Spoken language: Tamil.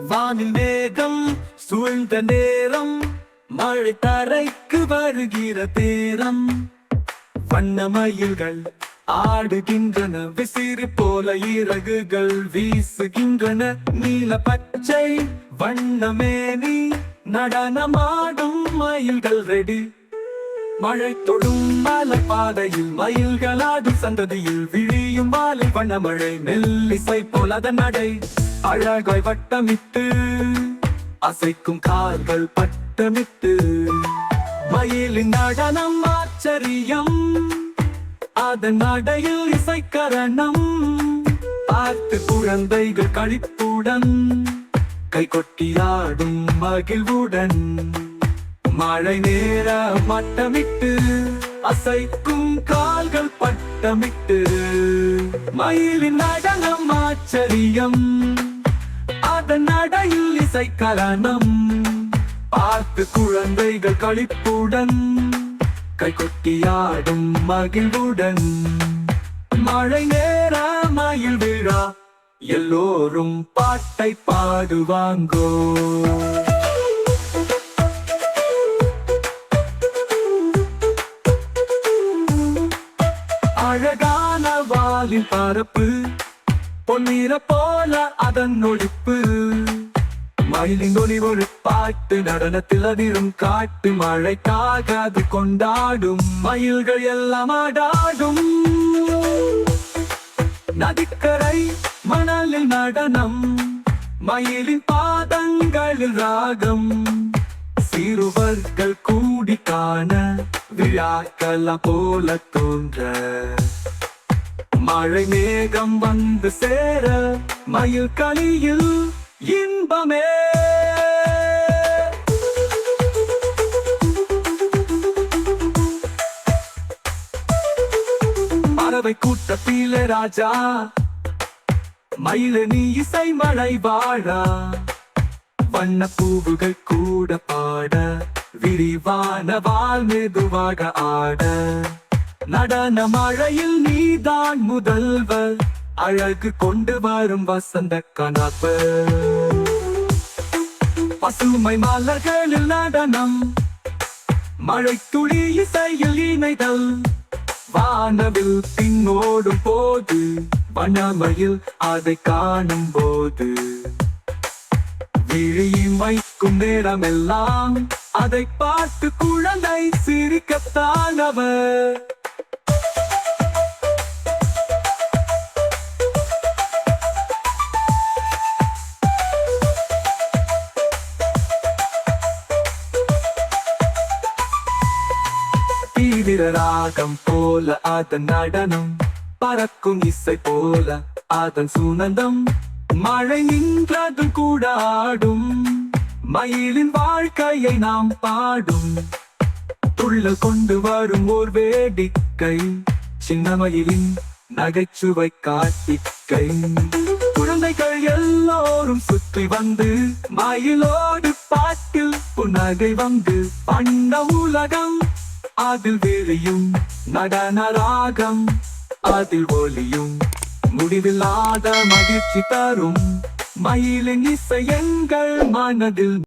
வானில் மேகம் சூழ்ந்த நேரம், மழை தரைக்கு வருகிற தேரம். வண்ண மயில்கள் ஆடுகின்றன, விசிறி போல இறகுகள் வீசுகின்றன. நீல பச்சை வண்ணமேனி நடனமாடும் மயில்கள் ரெடி. மழை தொடும் மலைப்பாதையில் மயில்களாடும் சந்ததியில் விழியும் மாலை வண்ணமழை மெல்லிசை போல் அதன் நடை. அழகாய் வட்டமிட்டு அசைக்கும் கால்கள் பட்டமிட்டு, மயிலின் நடனம் ஆச்சரியம், அதன் நடையில் இசைக்கரணம். பார்த்து குழந்தைகள் களிப்புடன் கை கொட்டியாடும் மகிழ்வுடன். மழை நேர மட்டமிட்டு அசைக்கும் கால்கள் பட்டமிட்டு, மயிலின் நடனம் ஆச்சரியம், அதன் நடையில் இசைக்கரணம். பார்த்து குழந்தைகள் களிப்புடன் கை கொட்டியாடும் மகிழ்வுடன். மழை நேர மயில் விழா, எல்லோரும் பாட்டை பாடுவாங்கோ. அழகான வாலின் பரப்பு, பொன்னிற போல அதன் ஒழிப்பு. மயிலின் ஒளி ஒரு பாட்டு, நடனத்தில் அதிரும் காட்டு. மழைக்காக அது கொண்டாடும், மயில்கள் எல்லாம் ஆடாடும். நதிக்கரை மணலில் நடனம், மயிலின் பாதங்களில் ராகம். சிறுவர்கள் கூடி காண விழாக்கள போல தோன்ற. மழை மேகம் வந்து சேர மயில் களியில் இன்பமே. பறவை கூட்டத்திலே ராஜா, மயிலனி இசை மழை வாழா. வண்ண பூவுகள் கூட பாட, விரிவான வால் மெதுவாக ஆட. நடன மழையில் நீதான் முதல்வர், அழகு கொண்டு வரும் வசந்த கனவு. பசுமை மலர்களில் நடனம், மழை துளி இசையில் இணைதல். வானவில் பின்னோடும் போது, வண்ணமயில் அதை காணும் போது. விழியும் வைக்கும் நேரமெல்லாம் அதை பார்த்து குழந்தை சிரிக்கத்தானவர். தீவிர ராகம் போல அதன் நடனம், பறக்கும் இசை போல அதன் சுனந்தம். மழை நின்றதும் கூட ஆடும், மயிலின் வாழ்க்கையை நாம் பாடும். துள்ள கொண்டு வரும் ஓர் வேடிக்கை, சின்ன மயிலின் நகைச்சுவை காட்டிக்கை. குழந்தைகள் எல்லோரும் சுற்றி வந்து, மயிலோடு பாட்டில் புன்னகை வந்து. பண்ண உலகம் அதில் விரியும் நடன ராகம், அதில் ஒலியும் முடிவில்லாத மகிழ்ச்சி தரும். மயிலின் இசை எங்கள் மனதில்